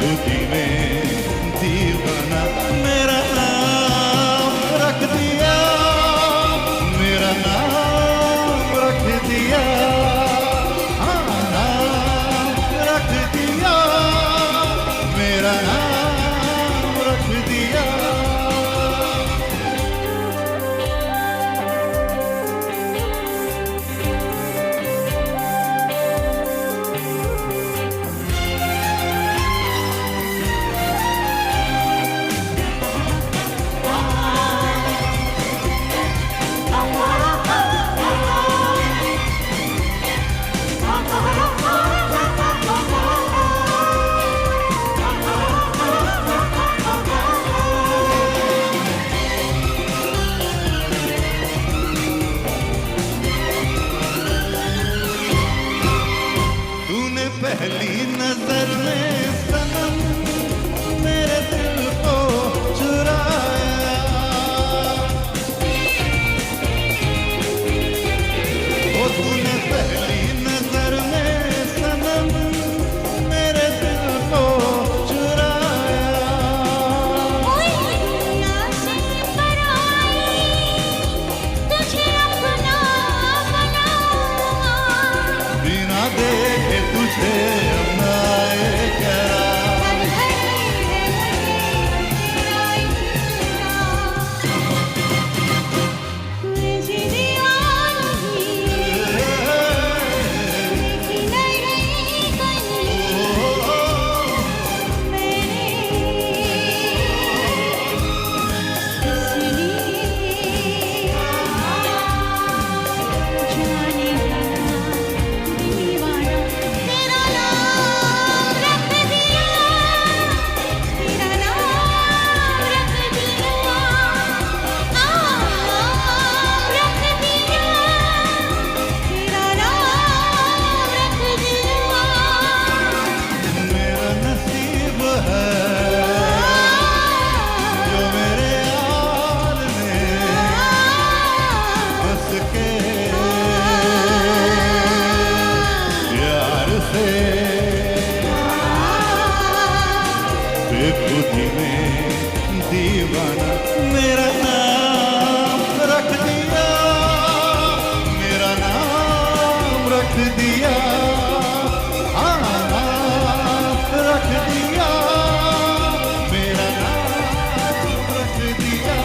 खुदी में दीवाना मेरा नाम रख दिया, मेरा नाम रख दिया, हाँ नाम रख दिया, मेरा नाम रख दिया। पहली नजर में सनम मेरे दिल को चुराया, वो तूने पहली नजर में सनम मेरे दिल को चुराया। तुझे अपना बनाऊंगा, बिना देखे तुझे अपनाए क्या, खुदी में दीवाना मेरा नाम रख दिया, मेरा नाम रख दिया, हाँ नाम रख दिया, मेरा नाम रख दिया।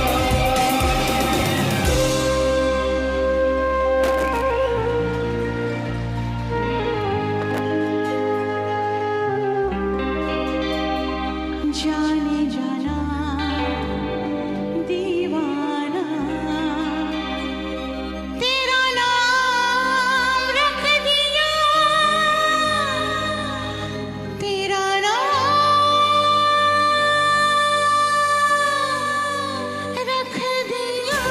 जाने जाना दीवाना तेरा नाम रख दिया, तेरा नाम रख दिया।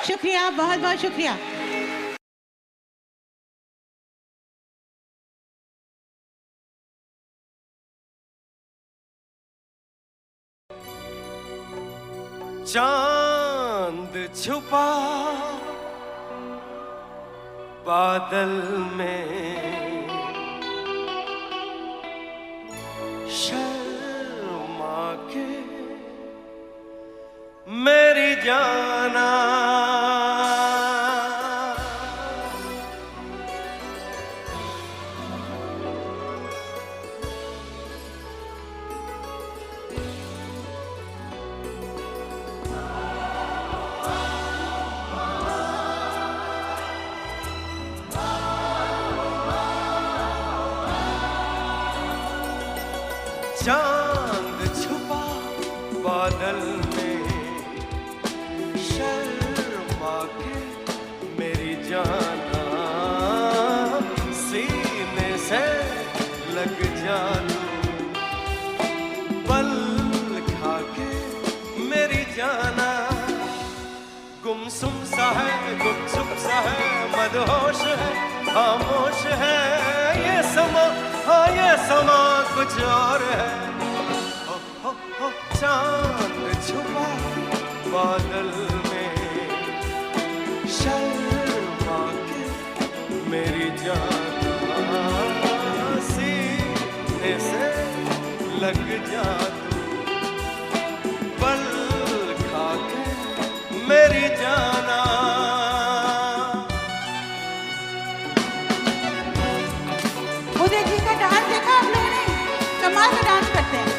शुक्रिया, बहुत बहुत शुक्रिया। चांद छुपा बादल में, शर्मा के मेरी जाना, चांद छुपा बादल में, शर्मा के मेरी जाना, सीने से लग जा पल खा के मेरी जाना, गुमसुम सा है, गुमसुम सा है, मदहोश है, खामोश है ये समा, हाँ ये समा कुछ और है। हो चांद छुपा बादल में, शर्मा लग जा तू, पल खा के मेरी जाना। उदय जी का डांस देखा आप लोगों ने? कमाल का डांस करते हैं,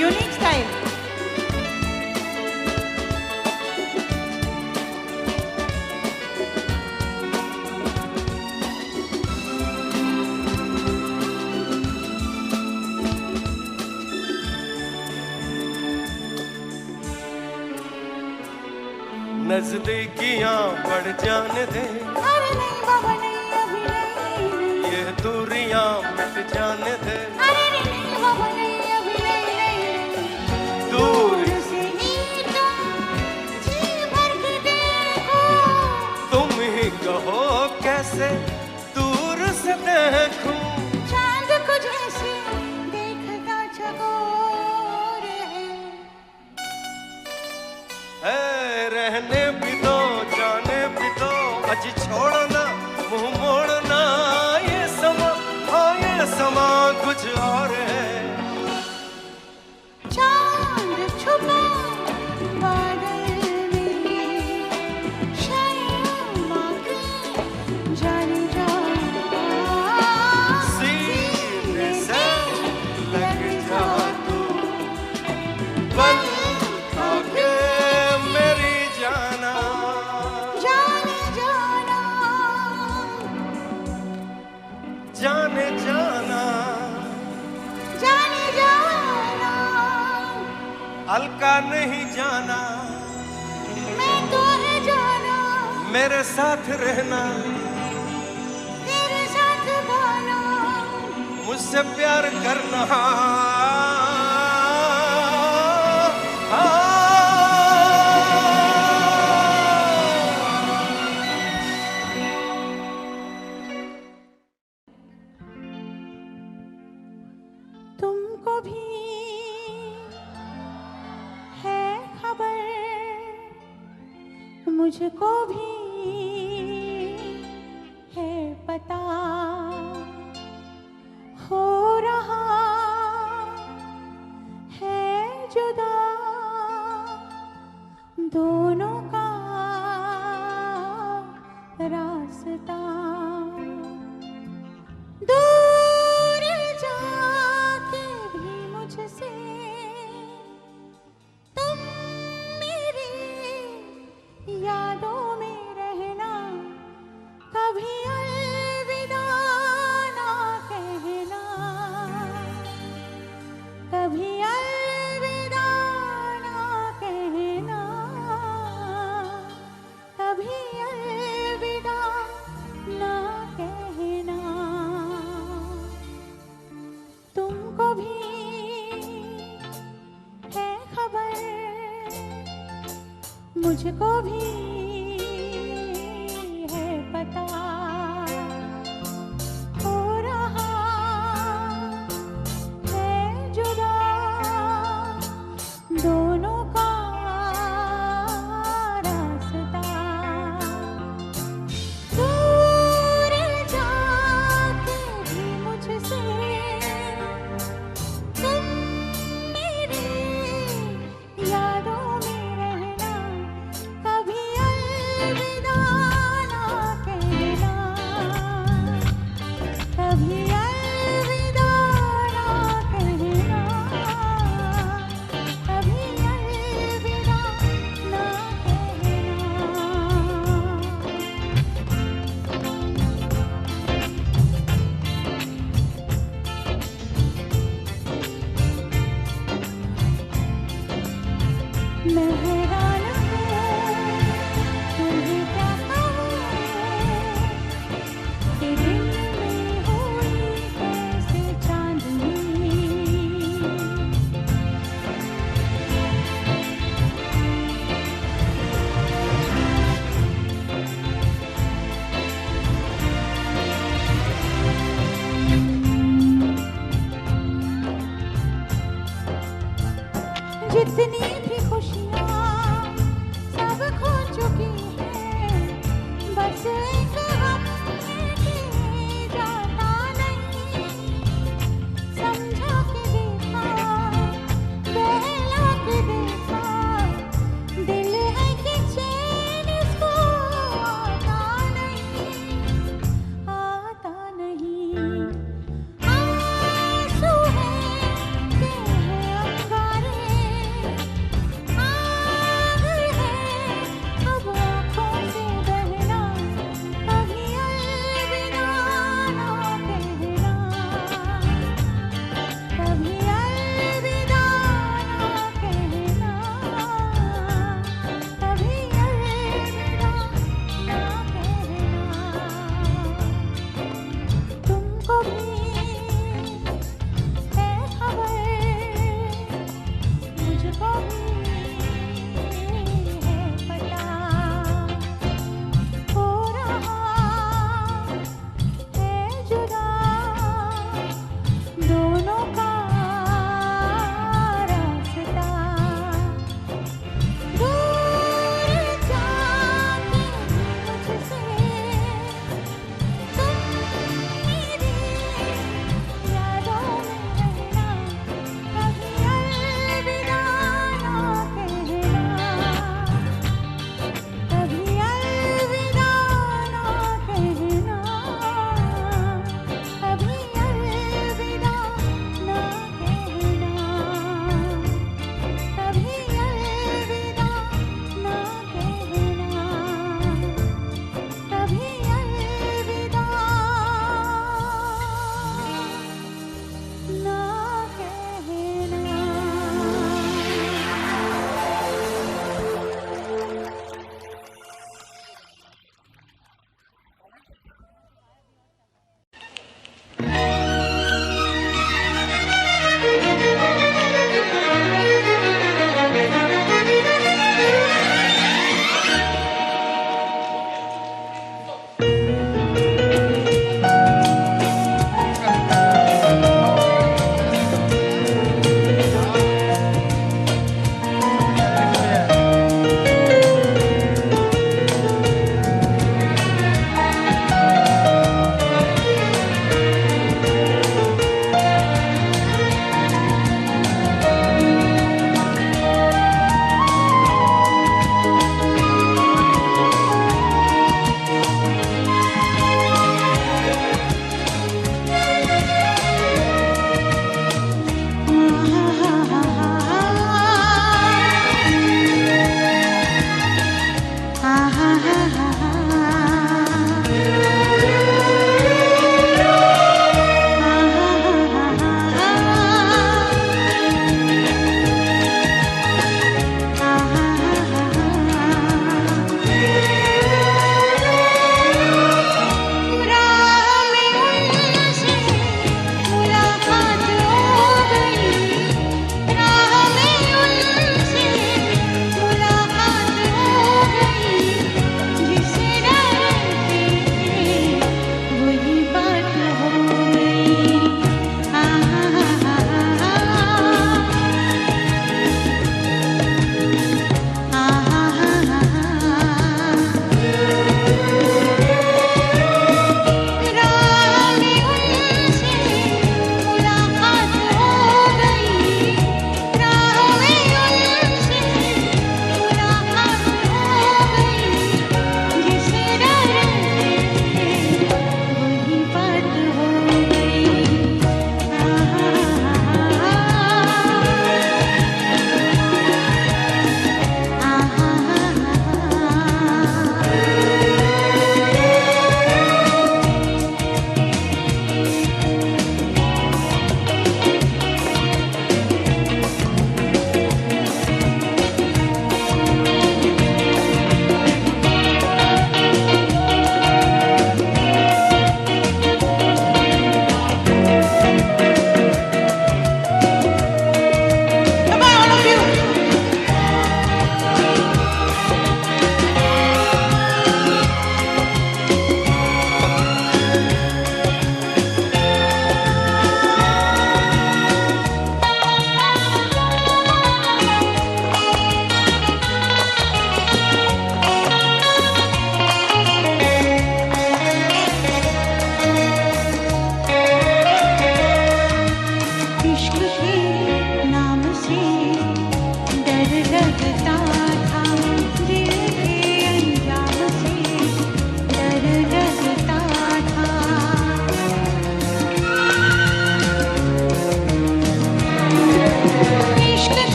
यूनिक स्टाइल। नजदीकियां बढ़ जाने दे, अरे नहीं बाबा नहीं, अभी नहीं। ये दूरियां मिट जाने दे, अरे नहीं बाबा नहीं, अभी नहीं। दूर से ही तुम जी भर के देखो, तुम ही कहो कैसे दूर से देखूं। चांद को जैसे देखता चकोर है रहने भी दो, जाने भी दो, अज छोड़ना मुंह मोड़ना। ये समा, हाँ ये समा कुछ और है। चांद छुपा बादल में, शर्मा के जाने जा, सीने से लग जा तू, पल खा के मेरी जाना। जाने जाना, जाने जाना, जाने जाना। अलका नहीं जाना, मैं तो है जाना, मेरे साथ रहना, तेरे साथ गाना। मुझसे प्यार करना। तुमको भी है खबर, मुझको भी है पता, हो रहा है जुदा दोनों का रास्ता। दूर जाके भी मुझसे तुम मेरी यादों में रहना, कभी अलविदा ना कहना, कभी अलविदा ना कहना, कभी अलविदा ना कहना। तुमको भी है खबर, मुझको भी है पता, हो रहा है जुदा दोनों का रास्ता। दूर जाके भी मुझसे तुम मेरी यादों में रहना, कभी अलविदा ना कहना, कभी अलविदा ना कहना, कभी अलविदा ना कहना। मैं हैरान हूँ, तुम्हें क्या कहूँ, कि दिन में हुई कैसे चांदनी। जितनी भी खुशियाँ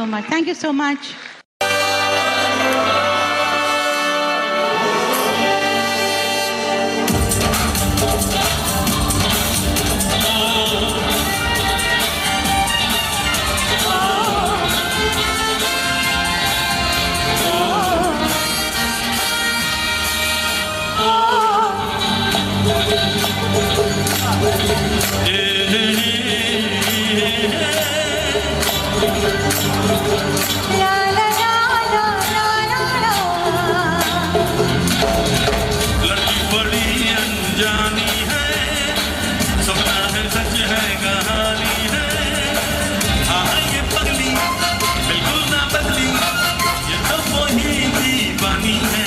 much. Thank you so much. लड़की बड़ी अनजानी है, सपना है सच है कहानी है। हाँ ये पगली बिल्कुल ना बदली, ये तो वही दीवानी है।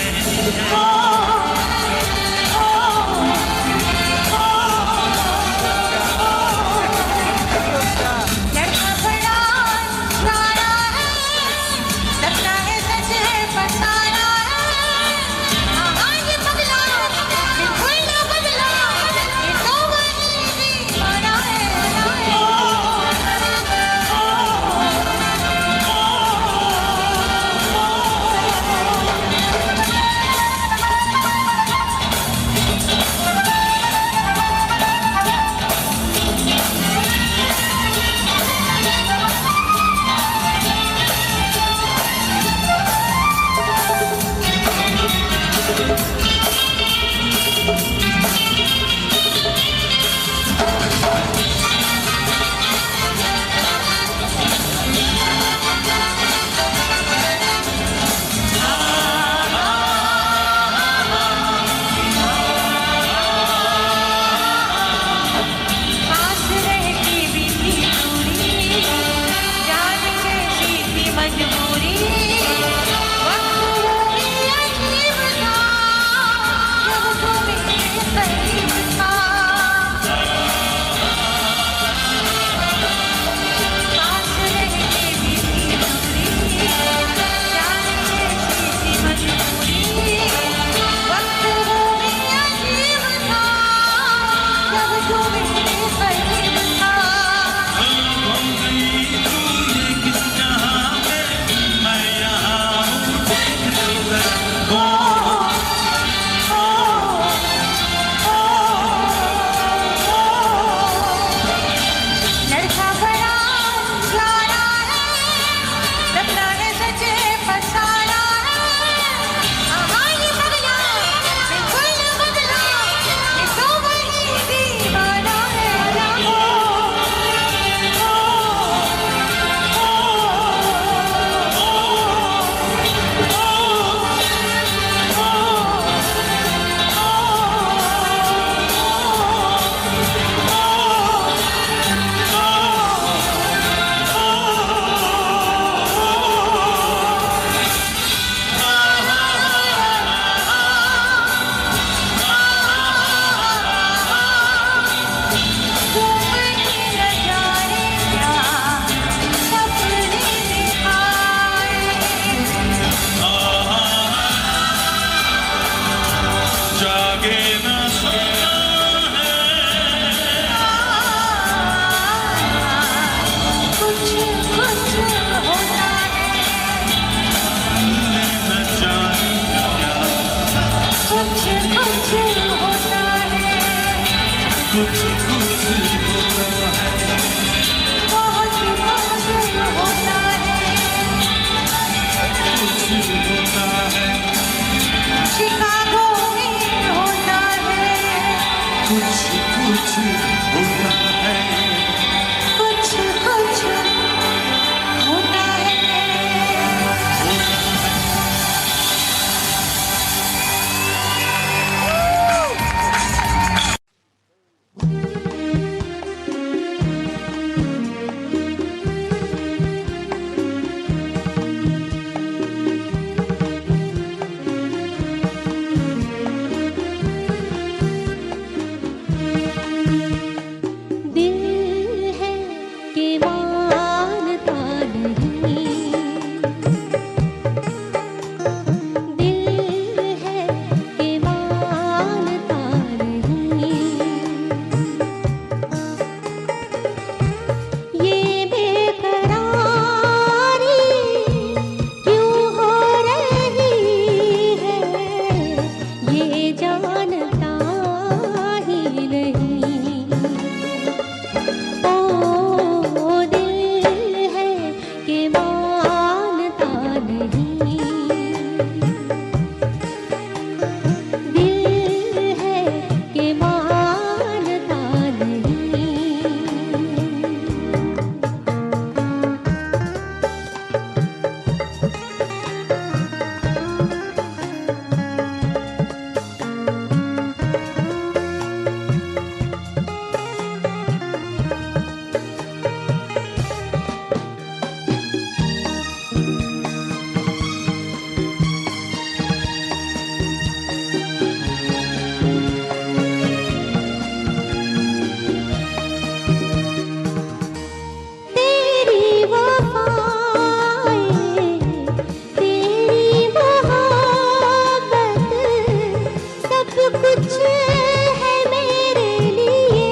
कुछ है मेरे लिए,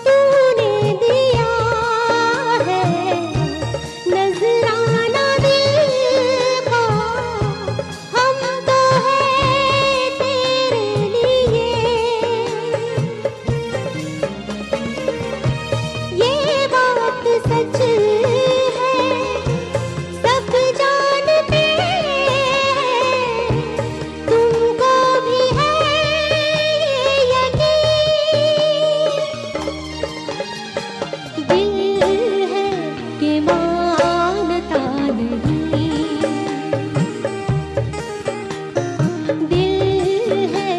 तूने दिया है नजराना दिल का, हम तो है तेरे लिए। ये बात सच है, सब जानते हैं, तुमको भी है ये यकीन। दिल है कि मानता नहीं, दिल है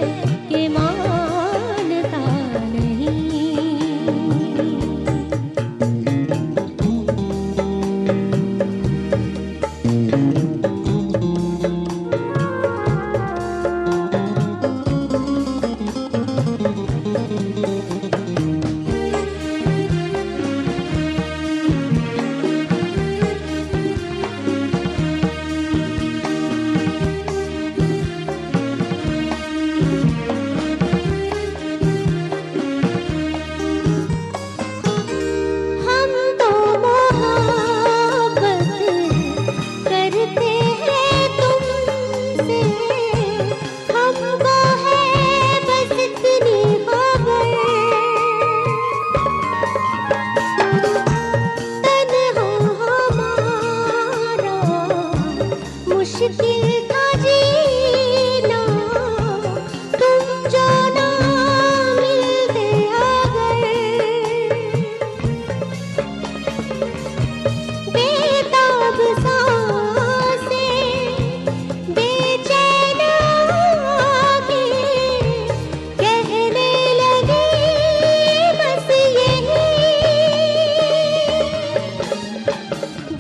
कि मानता नहीं। हम तो मोहब्बत करते हैं तुमसे, हमको है बस इतनी खबर। तन्हा हमारा मुश्किल था जीना, तुम जो ना मिलते अगर। बेताब सांसें, बेचैन आँखें, कहने लगी बस यही।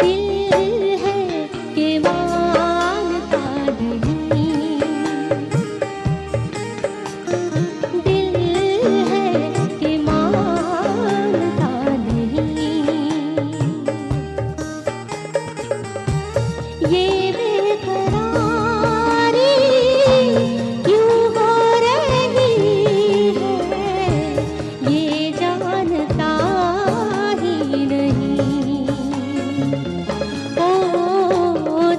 दिल है कि मानता नहीं, दिल है कि मानता नहीं। ये बेकरारी क्यों हो रही है, ये जानता ही नहीं। ओ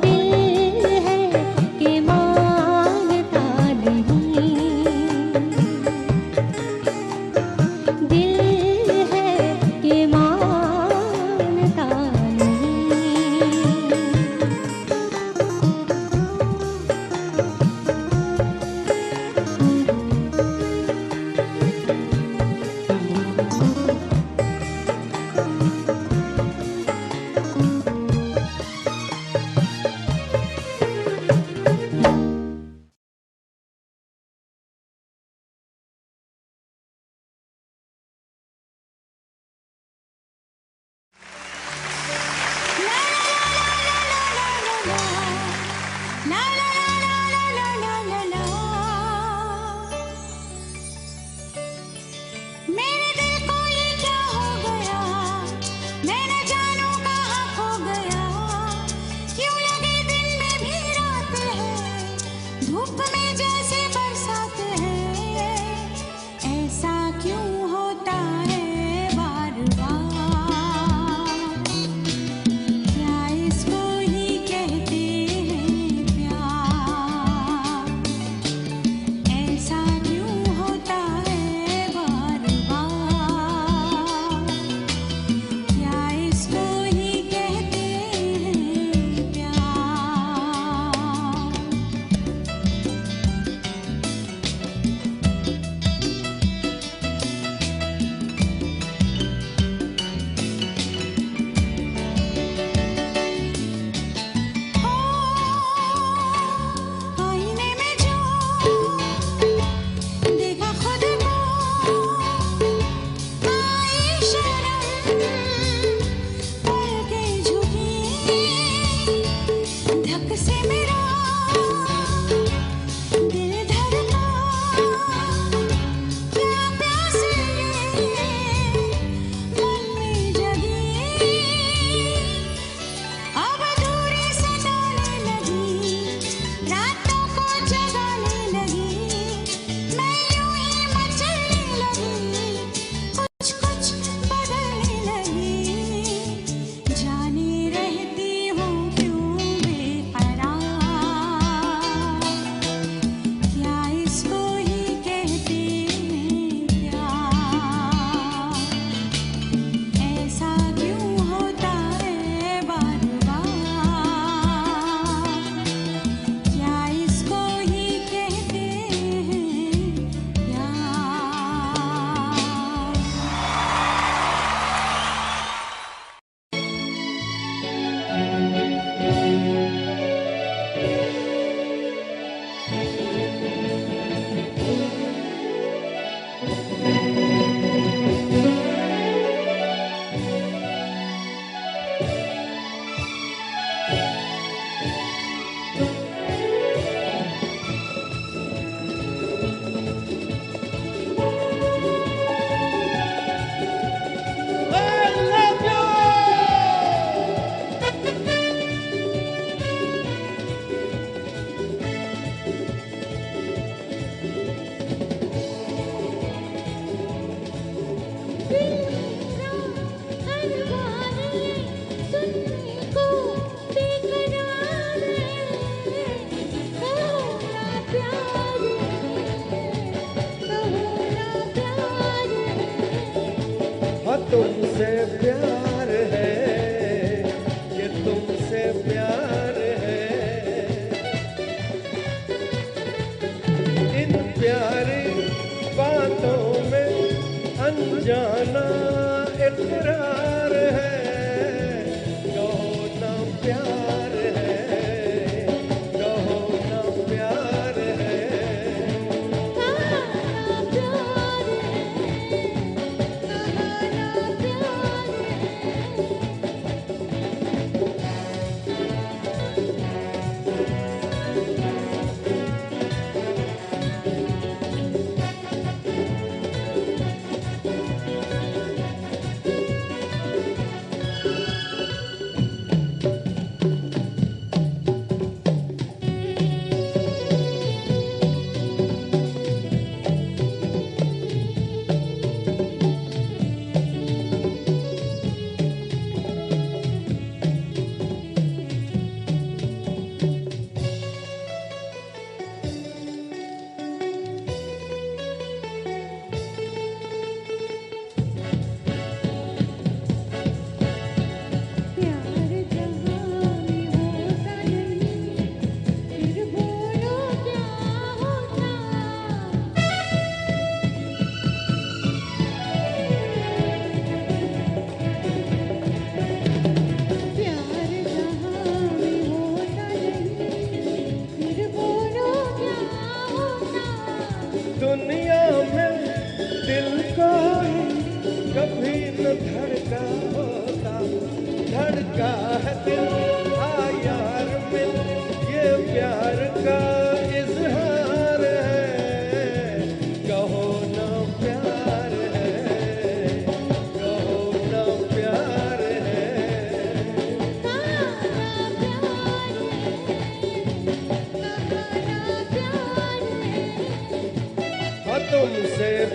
दिल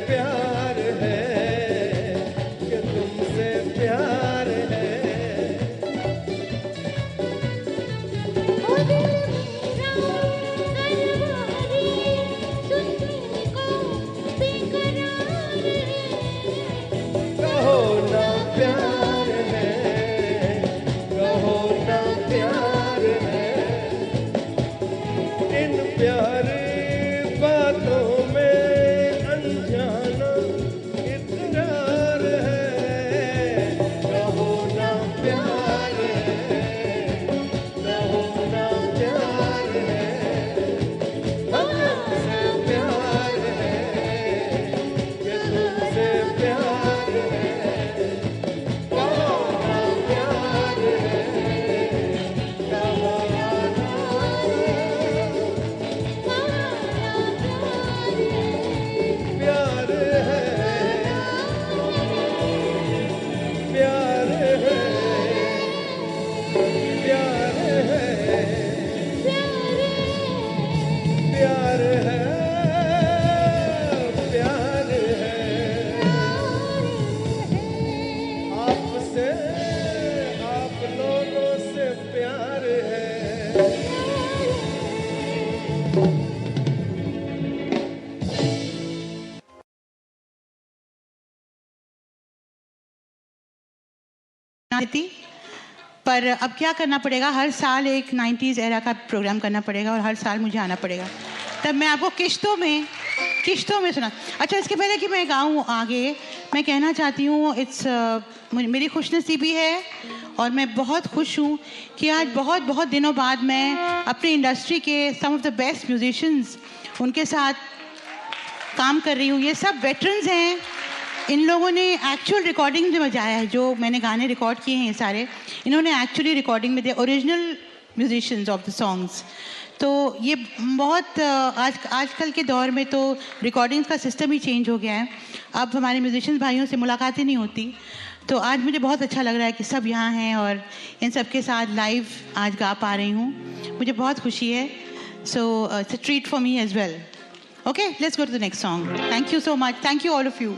प्यार है, कि तुमसे प्यार है। ओ दिल मेरा करवारी सुनने को बेकरार है। कहो ना प्यार है, कहो ना प्यार है। इन प्यार बातों में अनजाना इकरार है। कहो ना प्यार है, कहो ना प्यार है। तुमसे प्यार है, कि तुमसे प्यार है। कहो ना प्यार है, कहो ना प्यार है, प्यार है, प्यार है, प्यार है, प्यार है। आपसे, आप लोगों से प्यार है। थी, पर अब क्या करना पड़ेगा, हर साल एक 90s एरा का प्रोग्राम करना पड़ेगा और हर साल मुझे आना पड़ेगा। तब मैं आपको किश्तों में सुना। अच्छा, इसके पहले कि मैं गाऊँ आगे, मैं कहना चाहती हूँ मेरी खुशनसीबी है और मैं बहुत खुश हूँ कि आज बहुत बहुत दिनों बाद मैं अपनी इंडस्ट्री के सम ऑफ द बेस्ट म्यूजिशियंस उनके साथ काम कर रही हूँ। ये सब वेटरन्स हैं, इन लोगों ने एक्चुअल रिकॉर्डिंग में बजाया है। जो मैंने गाने रिकॉर्ड किए हैं ये सारे, इन्होंने एक्चुअली रिकॉर्डिंग में दिए, original musicians of the songs. तो ये बहुत आजकल के दौर में तो रिकॉर्डिंग्स का सिस्टम ही चेंज हो गया है। अब हमारे म्यूजिशियंस भाइयों से मुलाकातें नहीं होती। तो आज मुझे बहुत अच्छा लग रहा है कि सब यहाँ हैं और इन सब के साथ लाइव आज गा पा रही हूँ। मुझे बहुत खुशी है। So it's a treat for me as well. Okay, let's go to the next song. Thank you so much. Thank you all of you.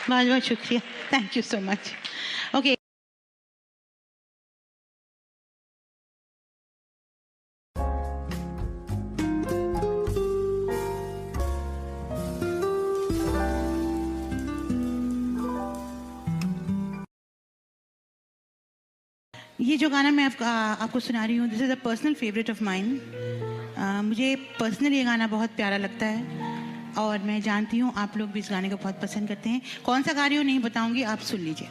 बहुत बहुत शुक्रिया, thank you so much. Okay, ये जो गाना मैं आपको सुना रही हूँ, this is a personal favourite of mine. मुझे पर्सनली ये गाना बहुत प्यारा लगता है और मैं जानती हूँ आप लोग भी इस गाने को बहुत पसंद करते हैं। कौन सा गा रही हूँ नहीं बताऊंगी, आप सुन लीजिए।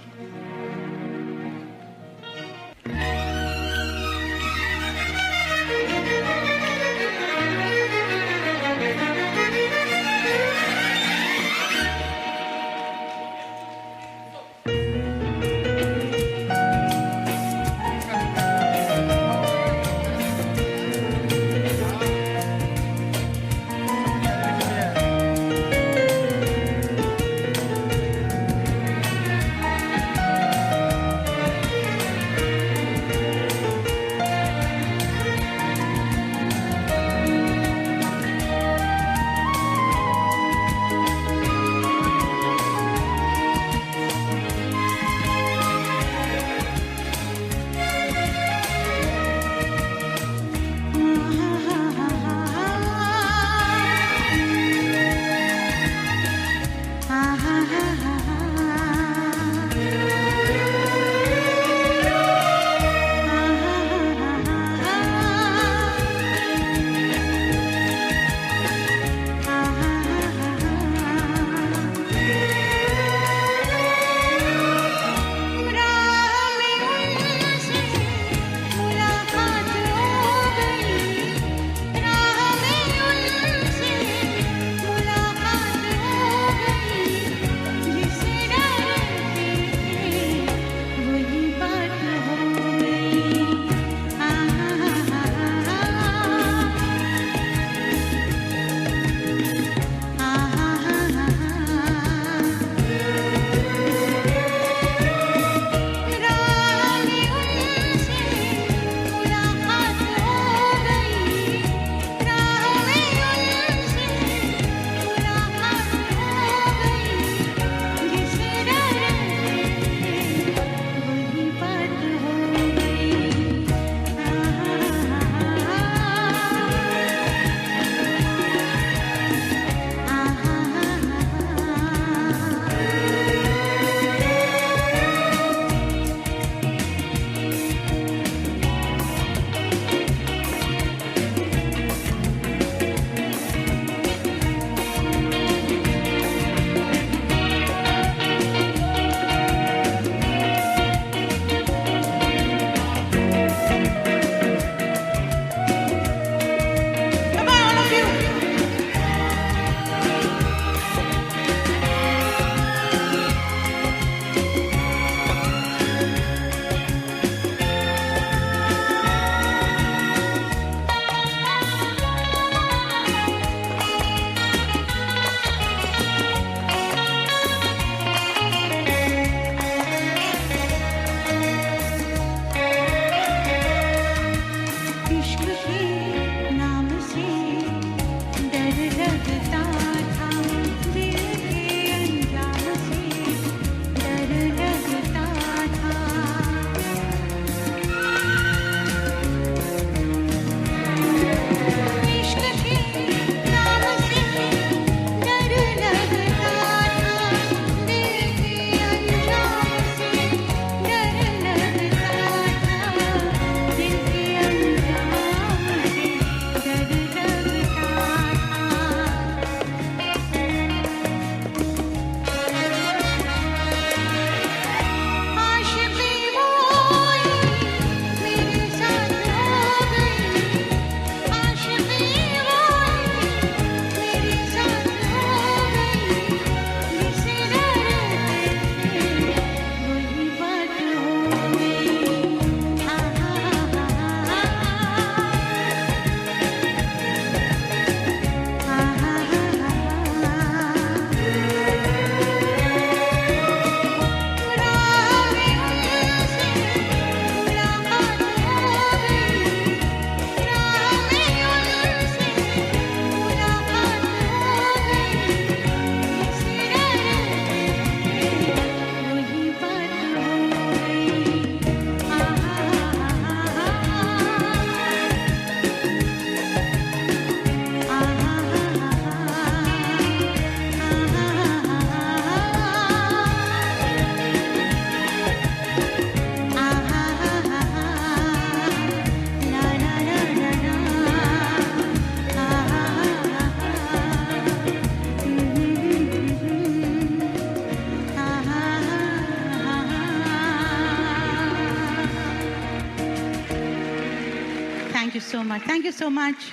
so much. Thank you so much.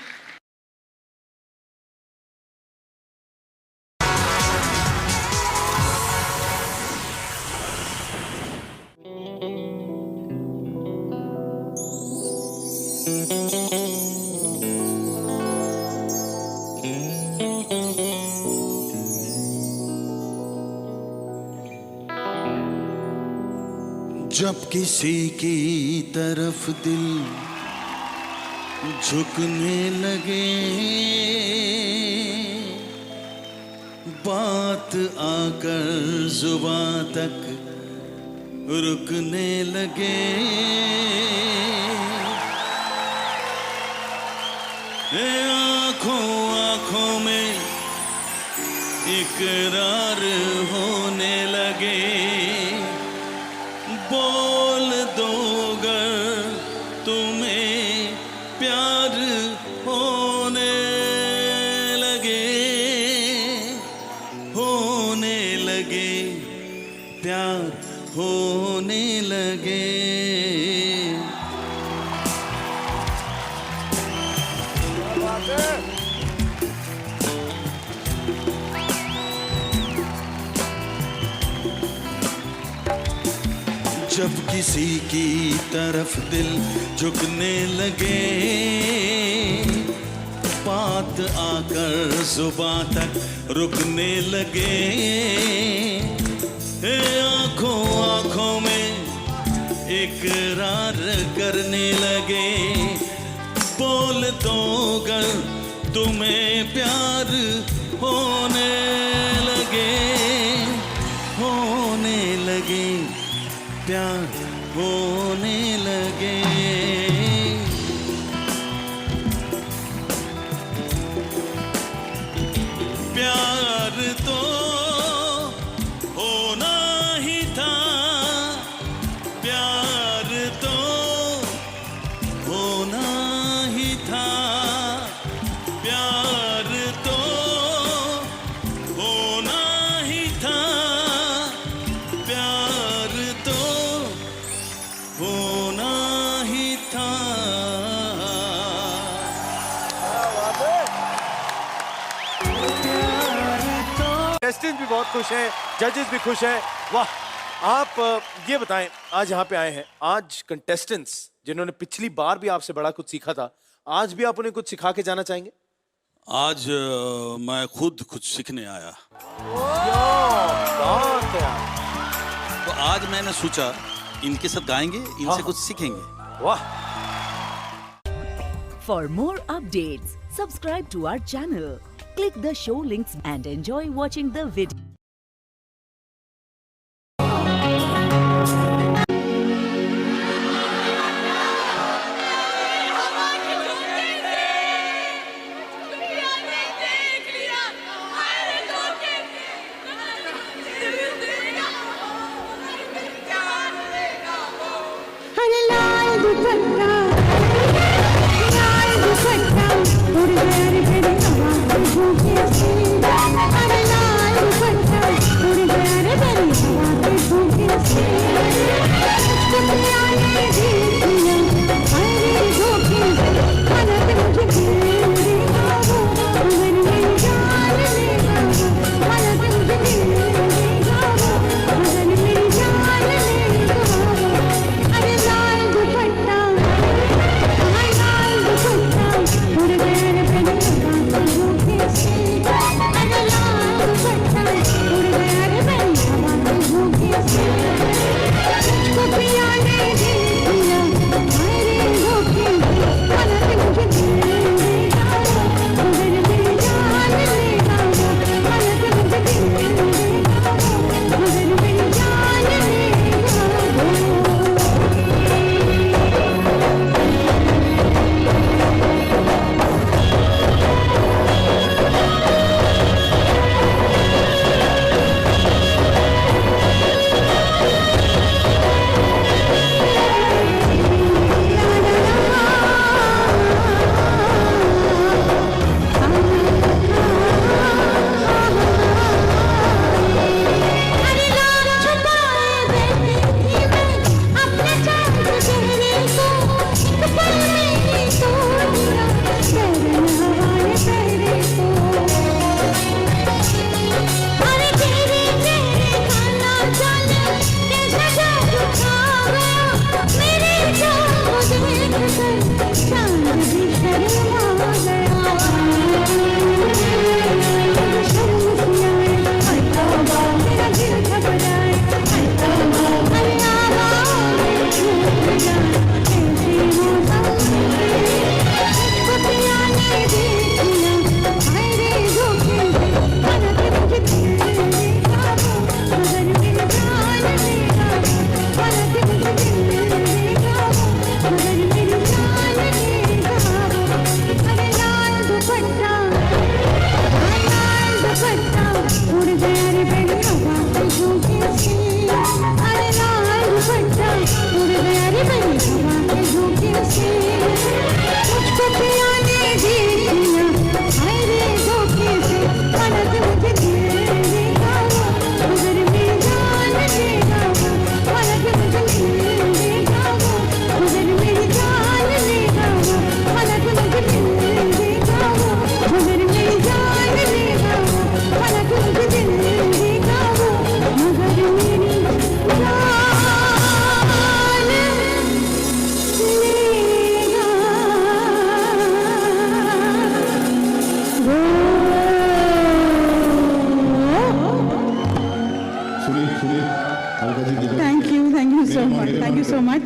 जब किसी की तरफ दिल झुकने लगे, बात आकर जुबां तक रुकने लगे, आंखों आंखों में इकरार होने लगे, बोल दो गर तुम्हें प्यार होने लगे, प्यार होने लगे। जब किसी की तरफ दिल झुकने लगे, बात आकर जुबां तक रुकने लगे, आंखों आंखों में इकरार करने लगे, बोल दो गर तुम्हें प्यार होने लगे, प्यार होने लगे। प्यार तो होना ही था, प्यार तो होना ही था, प्यार तो होना ही था, प्यार तो होना ही था। कंटेस्टेंट भी बहुत खुश हैं, जजेस भी खुश हैं। वाह, आप ये बताएं, आज यहाँ पे आए हैं, आज कंटेस्टेंट्स जिन्होंने पिछली बार भी आपसे बड़ा कुछ सीखा था, आज भी आप उन्हें कुछ सिखा के जाना चाहेंगे? आज मैं खुद कुछ सीखने आया, बात है यार। तो आज मैंने सोचा इनके साथ गाएंगे, इनसे कुछ सीखेंगे। वाह। For more updates, subscribe to our channel, click the show links and enjoy watching the video. अरे लाल दुपट्टा उड़ गया रे मेरी हवा के झोंके से। अरे लाल दुपट्टा उड़ गया रे मेरी हवा के झोंके से। सुनिए अलका जी की thank you so much, thank you so much.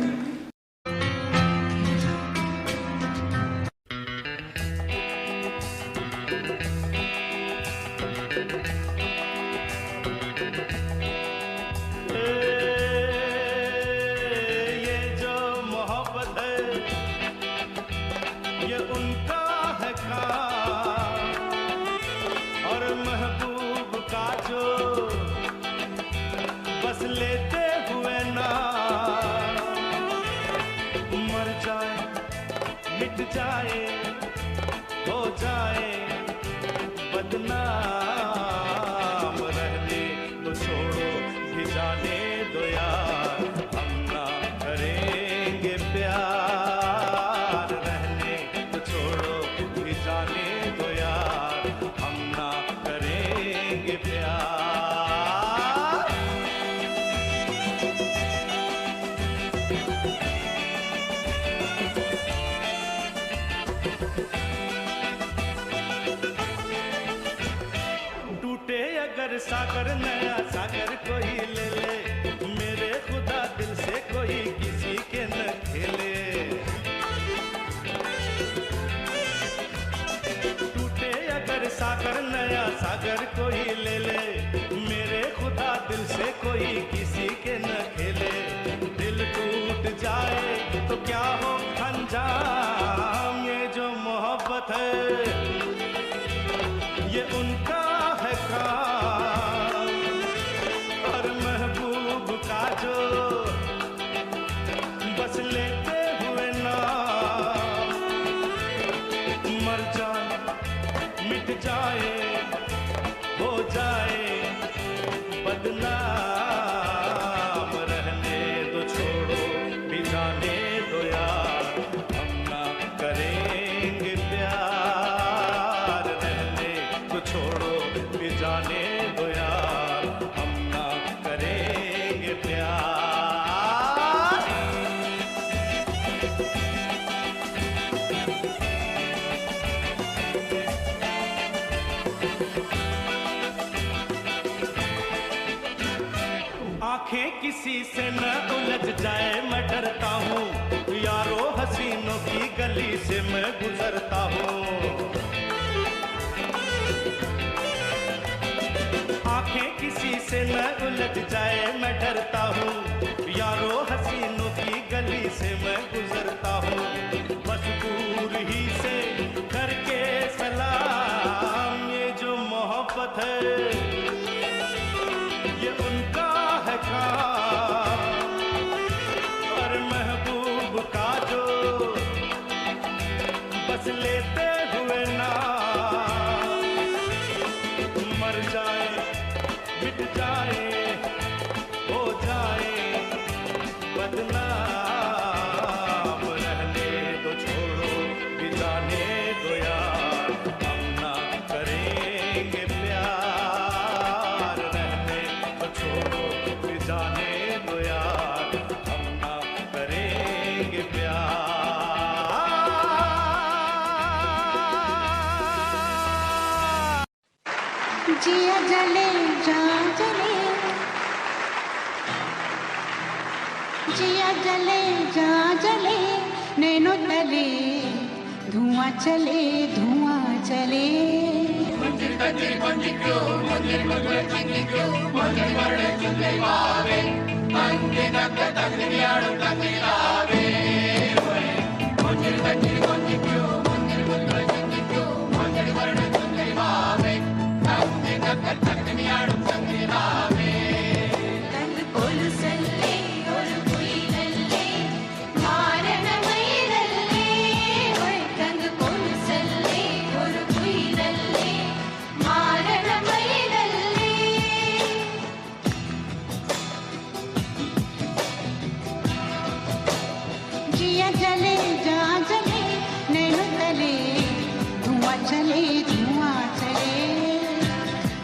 ये जो मोहब्बत है ये उनका है काम, और महबूब का जो बस लेते हुए ना मर जाए मिट जाए हो जाए बदनाम, रहने तो छोड़ो भी जाने दो यार, हम ना करेंगे प्यार, रहने तो छोड़ो भी जाने दो यार, हम ना करेंगे प्यार। टूटे अगर सागर नया सागर कोई ले ले, मेरे खुदा दिल से कोई किसी के न खेले। टूटे अगर सागर नया सागर कोई ले ले, मेरे खुदा दिल से कोई किसी के न खेले। दिल टूट जाए तो क्या हो अंजाम, ये जो मोहब्बत है ये उनका है काम, और महबूब का जो बस लेते हुए ना मर जाए मिट जाए हो जाए बदनाम, रहने दो छोड़ो भी जाने दो यार, हम ना करेंगे प्यार, रहने तो छोड़ो भी जाने दो यार, हम ना करेंगे प्यार। आंखें किसी से न उलझ जाए मैं डरता हूँ, यारो हसीनों की गली से मैं गुजरता हूँ। आंखें किसी से न उलझ जाए मैं डरता हूँ, यारो हसीनों की गली से मैं गुजरता हूँ। बस दूर ही से करके सलाम, ये जो मोहब्बत है ये उनका है काम, और महबूब का जो बस लेते हुए ना मर जाए मिट जाए हो जाए बदनाम, रहने दो छोड़ो भी जाने दो यार, हम ना करेंगे प्यार, रहने तो छोड़ो भी जाने दो यार, हम ना करेंगे प्यार। जिया जले जा जले, जिया जले जा जले, नैनो तले धुआं चले धुआं चले। जिया जले जा जले, नैनो तले धुआं चले धुआं चले,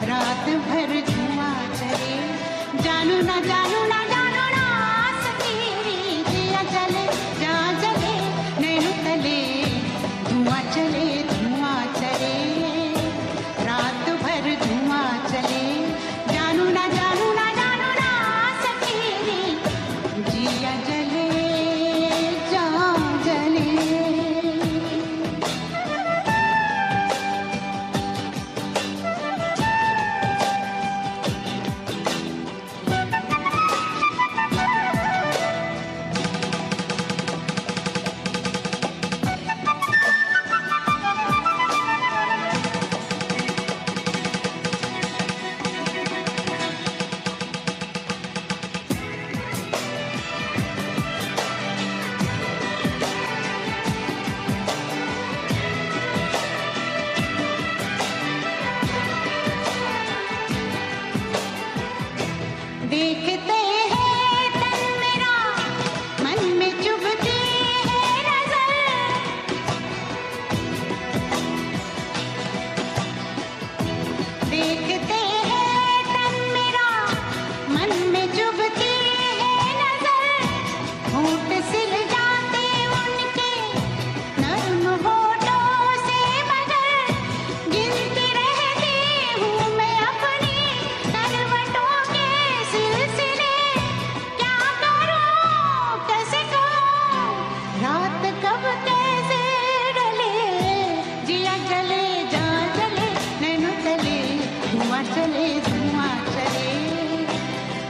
रात भर धुआं चले, जानू ना जानू ना जानू ना सकेरी। जिया जले जा जले, नैनो तले धुआं चले धुआं चले, रात भर धुआं चले, जानू ना जानू ना जानू ना देखते हैं तन मेरा, मन में चुभती है नजर। देखते हैं तन मेरा, मन में चुभती है नजर। होंठ सिल जाते उनके नर्म होठों से, मगर गिनती रहती हूँ मैं अपनी करवटों के सिलसिले। क्या करूँ कैसे कहूँ, रात कब कैसे ढले, जिया जले जा जले नैनो तले, धुआं चले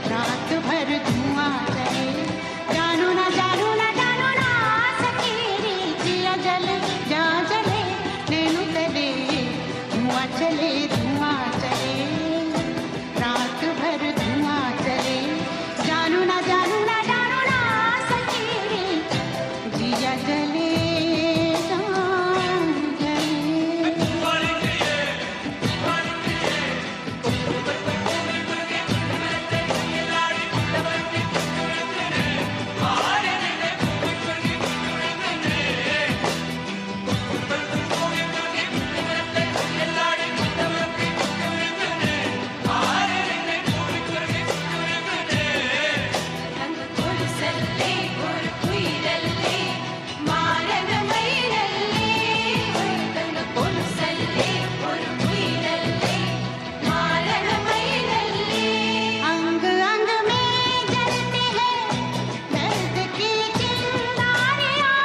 रात भर धुआं चले। जानू ना सकेरी, जिया जले जा जले नैनो तले, धुआं चले रात भर धुआं चले। जानू ना सकेरी, जिया जले जा जले। अंग अंग में जलते हैं दर्द की चिंगारियां,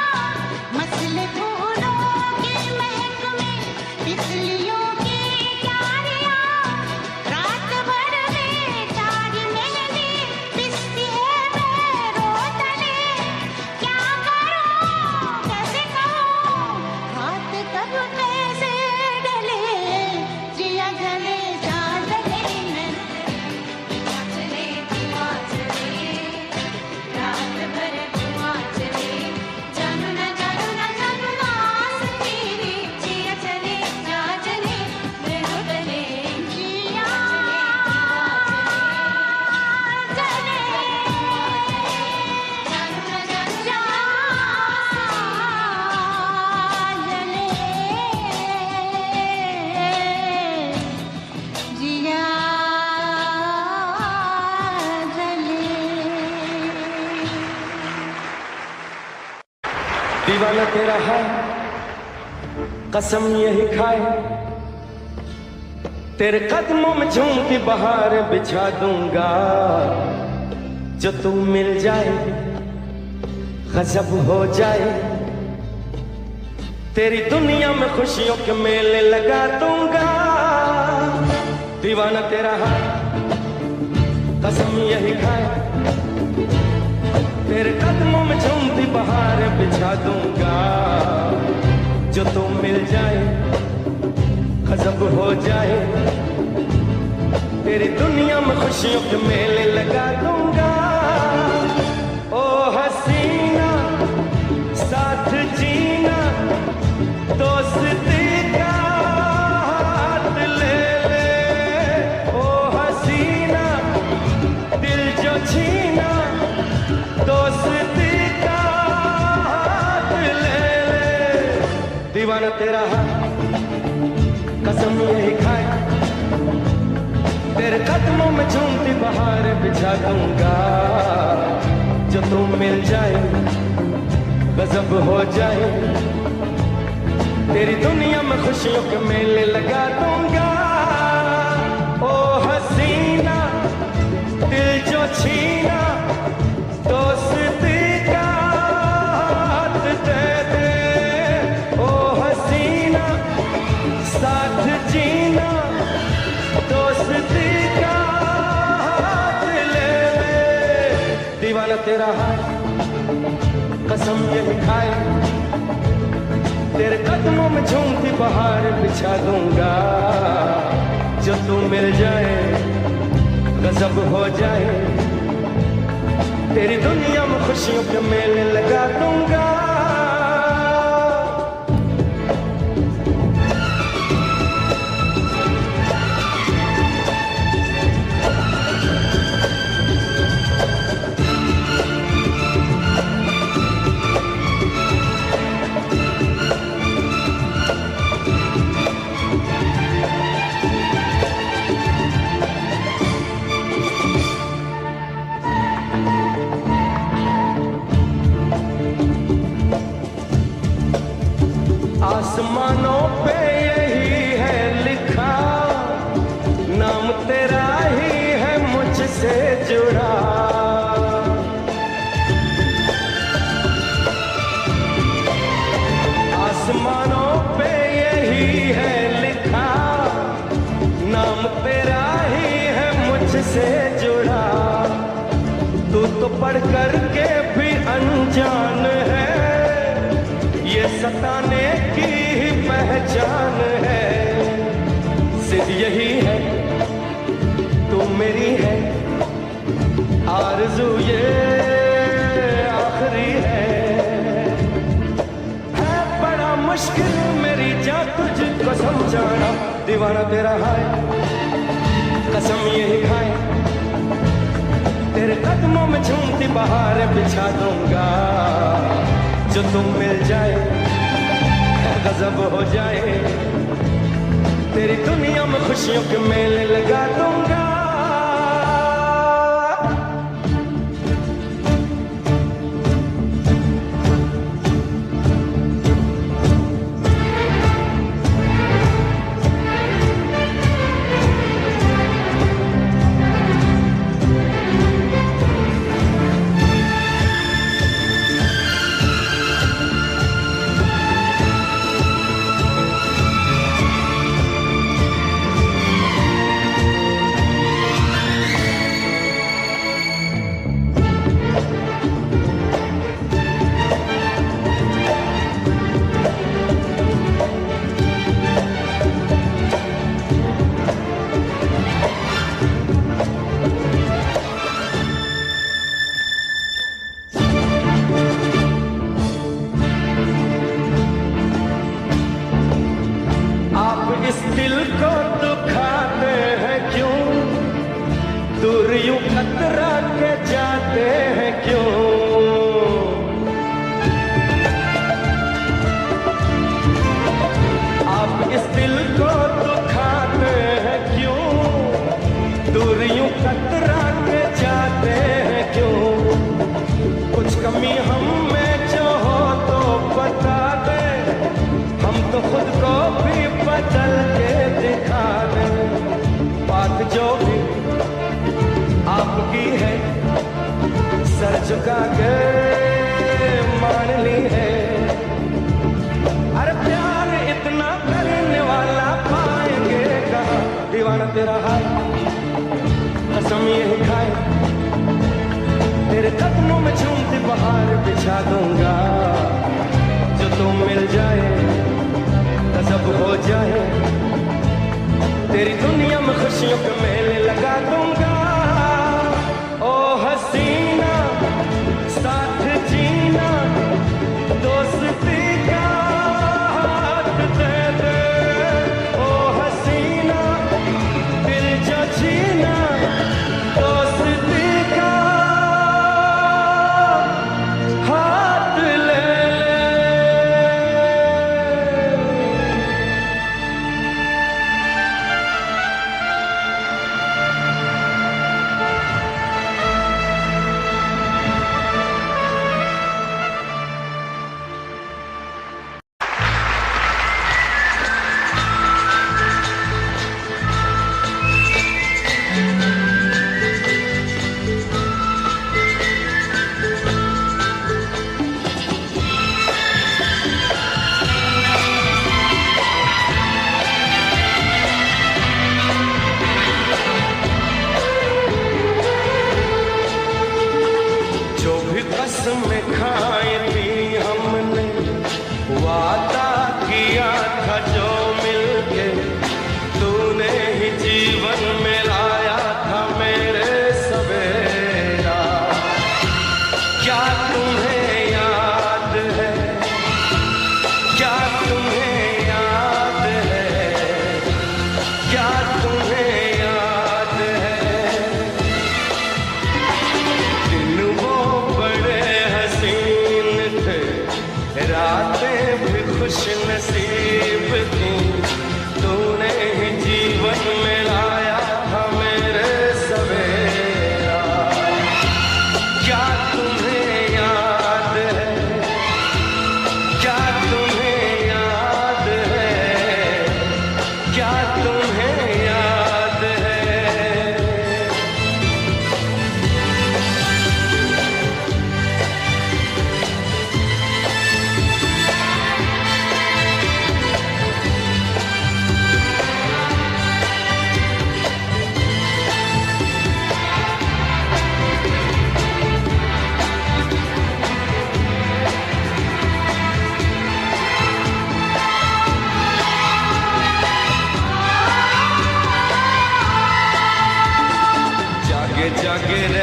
मसले फूलों की महक में तितलियों की क्यारियां। रात भर बेचारी मेहंदी पिसती है पैरों तले। क्या करूं कैसे कहूं, रात कब कैसे ढले, जिया जले जा जले रात भर धुआं चले। जानू ना सकेरी, जिया चले जा जले नैनो तले, जिया जले। जानू ना जा जले, जिया जले। दीवाना तेरा है कसम यही खाए, तेरे कदमों में झूम की बहार बिछा दूंगा। जो तू मिल जाए गजब हो जाए, तेरी दुनिया में खुशियों के मेले लगा दूंगा। दीवाना तेरा है कसम यही खाए, तेरे कदमों में झूमती बहार बिछा दूंगा। जो तू मिल जाए गजब हो जाए, तेरी दुनिया में खुशियों के मेले लगा दूंगा। ओ हसीना साथ जीना, दोस्ती का हाथ ले ले। ओ हसीना दिल जो छीना, दोस्ती का हाथ ले ले। दीवाना तेरा है कसम यही खाए, तेरे कदमों में झूमती बहार बिछा दूंगा। जो तू मिल जाए गजब हो जाए, तेरी दुनिया में खुशियों के मेले लगा दूंगा। ओ हसीना दिल जो छीना, दोस्ती का हाथ दे दे। ओ हसीना साथ जीना, दोस्ती का हाथ ले ले। दीवाना तेरा है कसम यही खाए, तेरे कदमों में झूमती बहार बिछा दूंगा। जो तू मिल जाए गजब हो जाए, तेरी दुनिया में खुशियों के मेले लगा दूंगा। मुझसे जुड़ा। आसमानों पे यही है लिखा, नाम तेरा ही है मुझसे जुड़ा। तू तो पढ़ कर के भी अनजान है, ये सताने की ही पहचान है। सिर्फ यही है, तू मेरी है, आरज़ू ये आखिरी है। बड़ा मुश्किल मेरी जान तुझको समझाना, दीवाना तेरा है, कसम यही खाए। तेरे कदमों में झूमती बहार बिछा दूंगा, जो तुम मिल जाए गजब हो जाए। तेरी दुनिया में खुशियों के मेले लगा दूंगा। झुका के मान ली है। अरे प्यार इतना करने वाला पाएंगे कहाँ, दीवाना तेरा हाल कसम यही खाए। तेरे कदमों में झूमती बहार बिछा दूंगा, जो तुम मिल जाए सब हो जाए। तेरी दुनिया में खुशियों के मेले लगा दूंगा। ओ हसीना साथ जीना, दोस्ती का हाथ दे दे। ओ हसीना दिल जो छीना, दोस्ती का हाथ ले ले।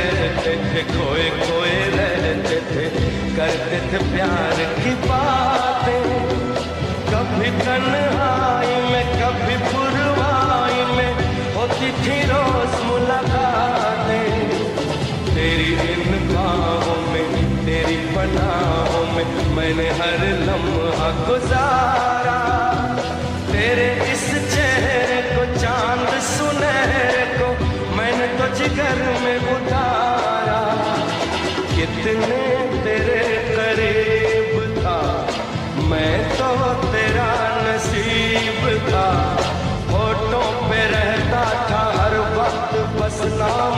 रहते थे, खोए खोए रहते थे, करते थे प्यार की बातें। कभी तन्हाई में कभी पुरवाई में होती थी रोज मुलाकातें। तेरी इन बाहों में तेरी पनाहों में मैंने हर लम्हा गुजारा। तेरे इस चेहरे को चांद सुनहरे को मैंने तो जिगर में उतारा। कितने तेरे करीब था मैं तो तेरा नसीब था। होठों पे रहता था हर वक्त बस नाम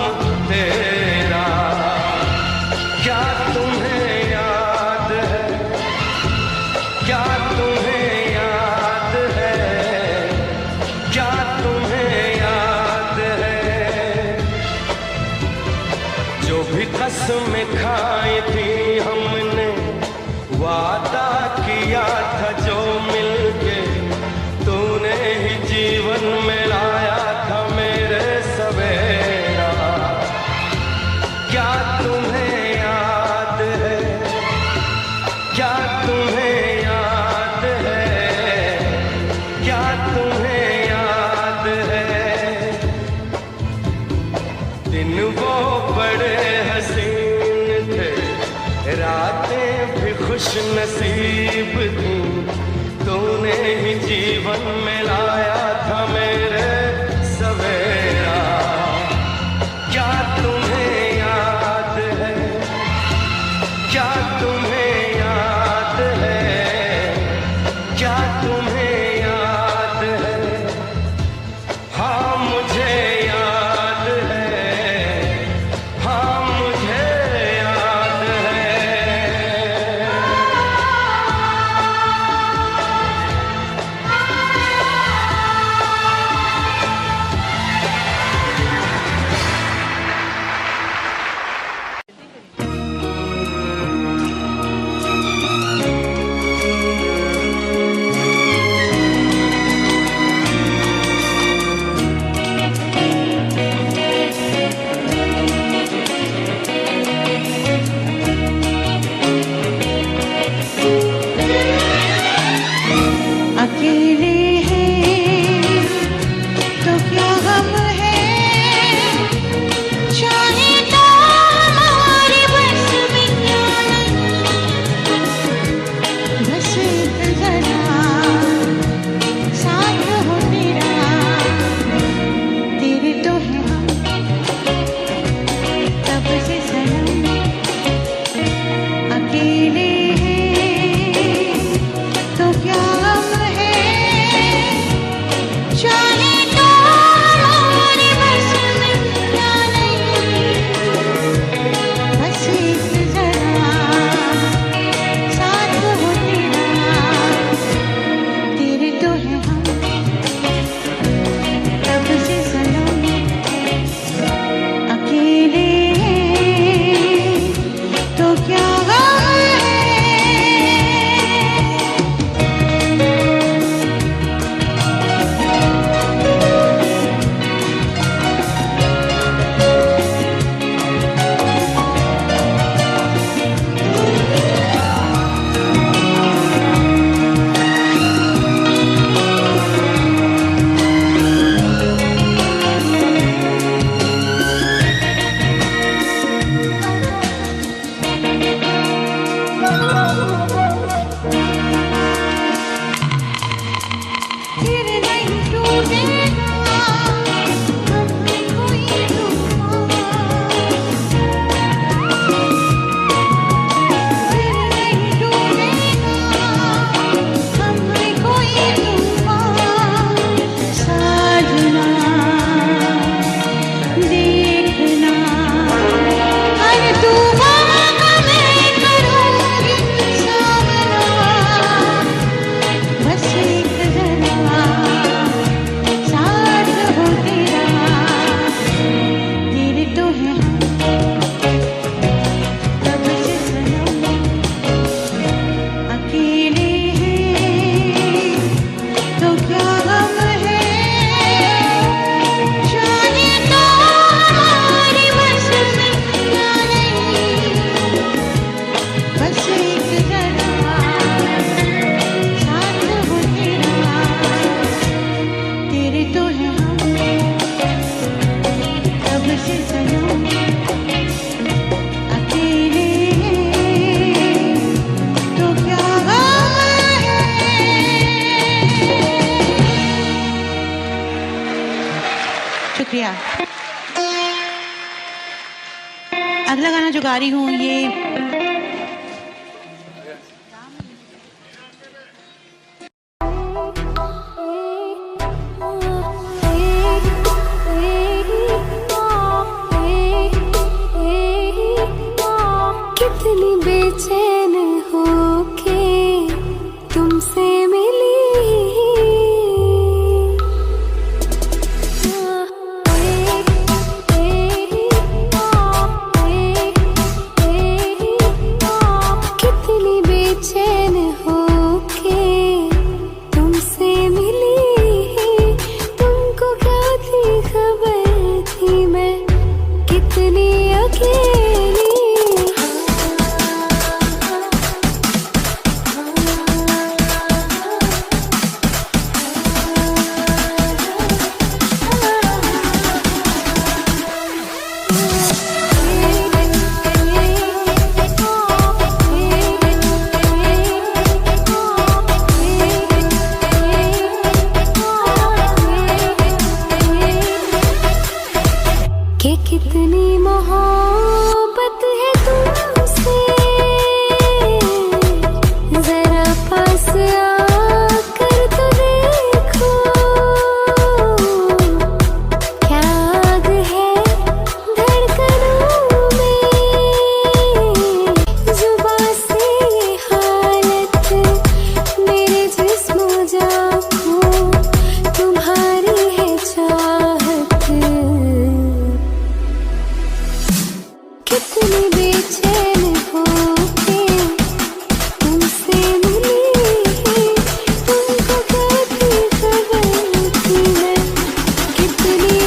तेरा। क्या तुम्हें याद है, क्या तुम्हें याद है, क्या तुम्हें याद है, जो भी कसमें खाई थी हमने, वादा किया था जो मिलके तूने ही जीवन में लाया था मेरे सवेरा। क्या तुम्हें याद है, क्या तुम्हें याद है, क्या तुम्हें याद है। दिन वो बड़े हसीन थे, रातें भी खुश नसीब थी, तूने ही जीवन में लाया था मेरे सवेरा। क्या तुम्हें याद है, क्या तुम्हें याद है, क्या तुम्हें याद है। हाँ मुझे याद है, हाँ मुझे याद है। अगला गाना जो गा रही हूँ ये कितनी बेचैन होके तुमसे मिली कितनी बेचैन होके तुमसे मिली तुमको क्या थी खबर थी मैं कितनी अकेली कि कितनी मोहब्बत है तुमसे जरा पास आकर तो देखो क्या आग है धड़कनों में जुबां से ये हालत मेरे जिस्म जान को तुम्हारी है चाहत कितनी बेचैन होके तुमसे मिली तुमको क्या थी खबर थी मैं कितनी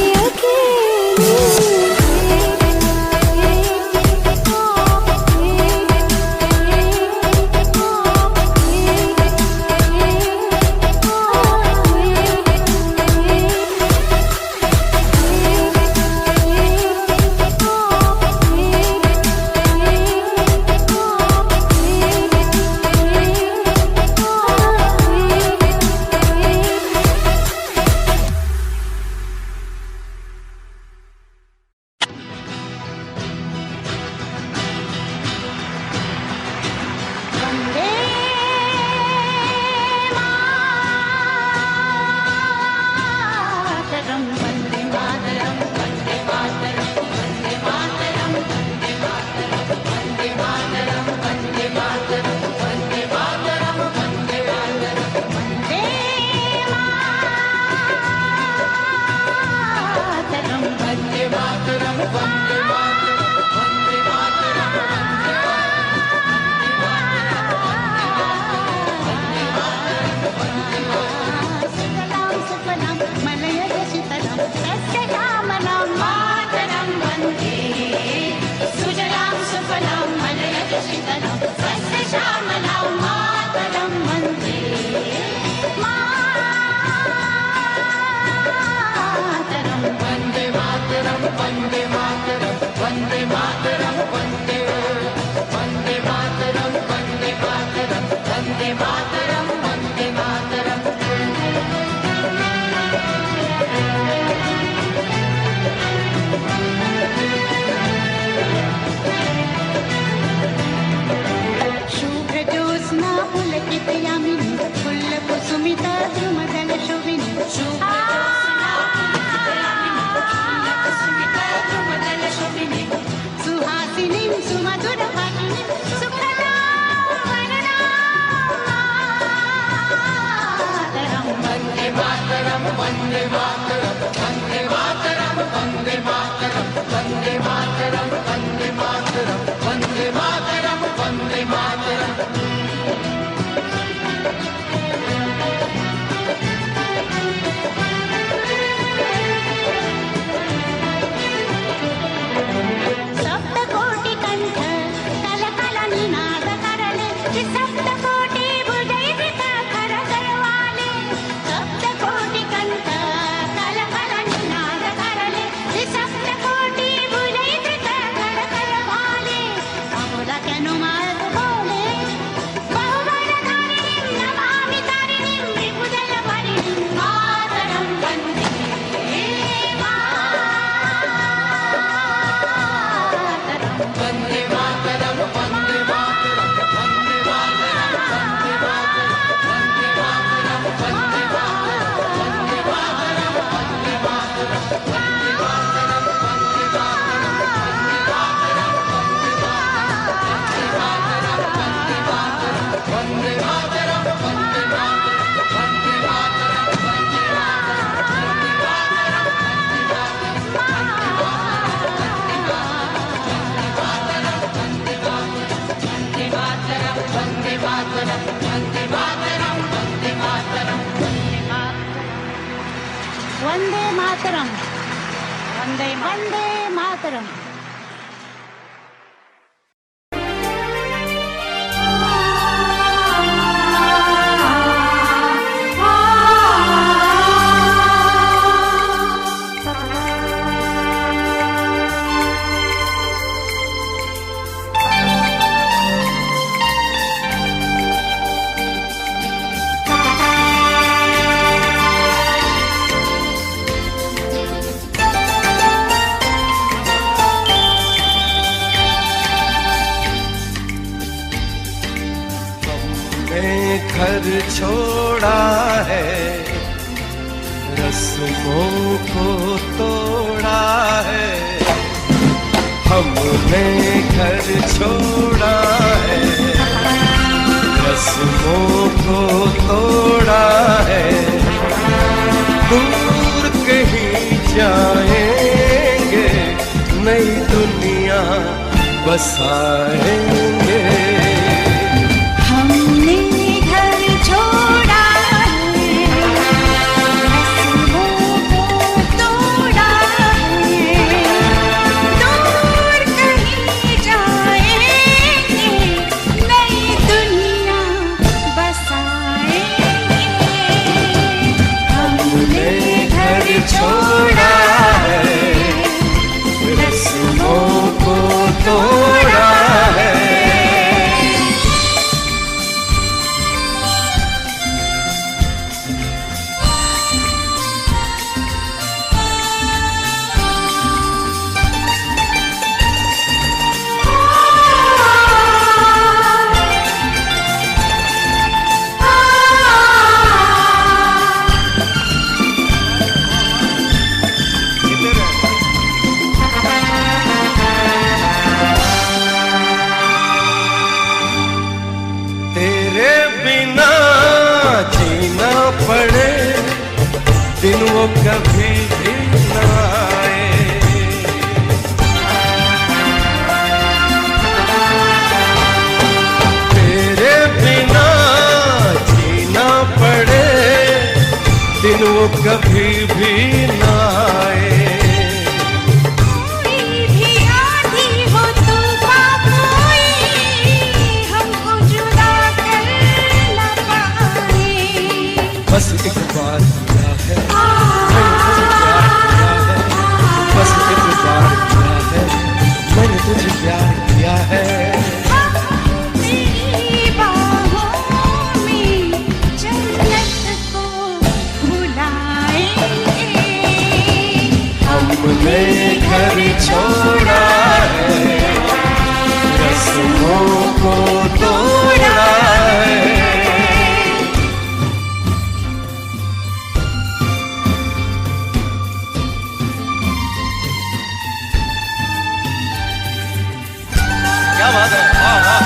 मातरम, वंदे मातरम। घर छोड़ा है, रस्मों को तोड़ा है, हमने घर छोड़ा है, रस्मों को तोड़ा है, दूर कहीं जाएंगे, नई दुनिया बसाएंगे। छोड़ा है, रस्मों को तोड़ा है। दिन वो कभी भी न आए, तेरे बिना जीना पड़े, दिन वो कभी भी न आए। बस एक बार किया है, बस एक बार किया है, मैंने तुझे प्यार किया है। तेरी बाहों में जन्नत को बुलाएंगे, हमने घर छोड़ा है, रस्मों को तोड़ा है। क्या बात है, वाह वाह।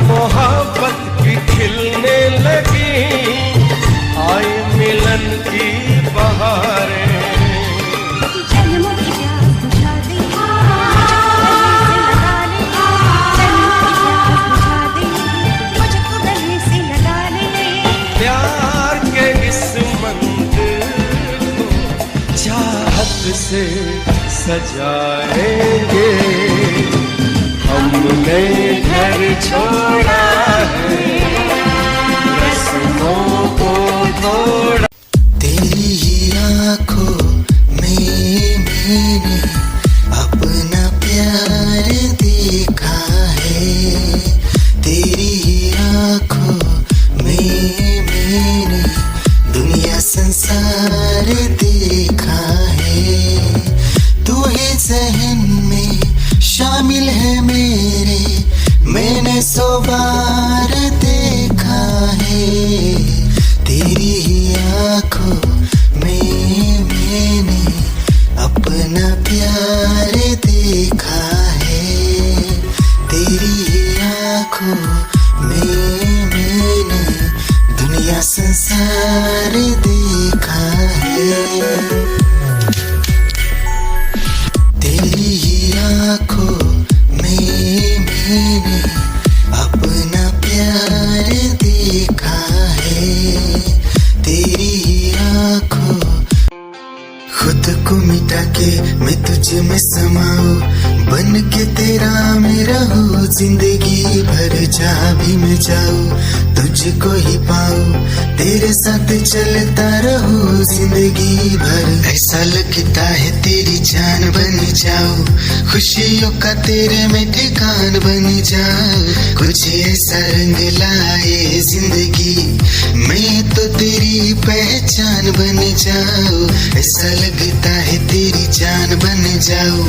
मोहब्बत की खिलने लगी, आई मिलन की बहारें। जन्मों की प्यास बुझा दे, मुझको गले से लगा ले। प्यार के इस मंदिर को चाहत से सजाएंगे, हमने घर छोड़ा है, रस्मों को तोड़ा। तेरी ही आँखों में मैंने अपना प्यार देखा है, तेरी ही आँखों में मैंने दुनिया संसार देखा है। जिंदगी भर जहाँ भी मैं जाऊँ तुझको ही पाऊँ, तेरे साथ चलता रहूं जिंदगी भर। ऐसा लगता है तेरी जान बन जाऊं, खुशियों का तेरे में ठिकान बन जाऊं। कुछ ऐसा रंग लाए जिंदगी, मैं तो तेरी पहचान बन जाऊं। ऐसा लगता है तेरी जान बन जाऊं,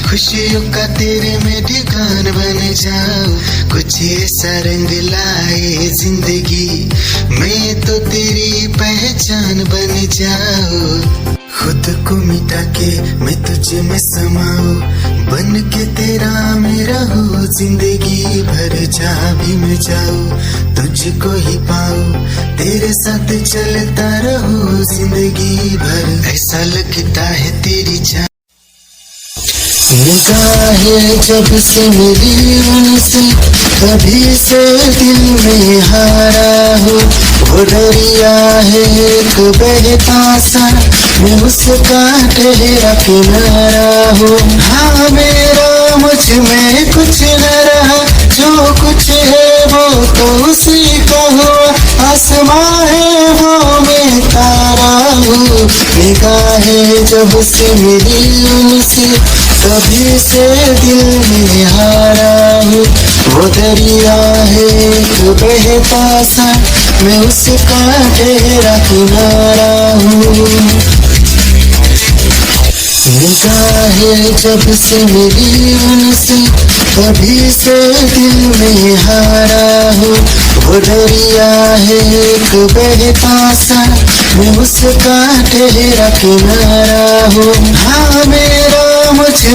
खुशियों का तेरे में ठिकान बन जाऊं। कुछ ऐसा रंग लाए जिंदगी, मैं तो तेरी पहचान बन जाऊं। खुद को मिटा के मैं तुझे में समाऊं, बन के तेरा मैं रहूं जिंदगी भर। जहाँ भी मैं जाऊं तुझको ही पाऊं, तेरे साथ चलता रहूं जिंदगी भर। ऐसा लगता है तेरी जान निगाहें जब से मेरी उनसे, कभी से दिल में हारा हूँ। वो दरिया है एक बहता सा, मैं उसका ठहरा किनारा हूँ। हाँ मेरा मुझ में कुछ न रहा, जो कुछ है वो तो उसी का हुआ। आसमां है वो मैं तारा हूँ, निगाहें जब से मेरी उनसे, कभी से दिल में हारा हूँ। वो दरिया है एक बहता सा, मैं उसका ठहरा किनारा हूँ। निगाहें जब से मेरी उनसे, कभी से दिल में हारा हूँ। वो दरिया है एक बहता सा, मैं उसका ठहरा किनारा हूँ। हाँ मेरा मुझ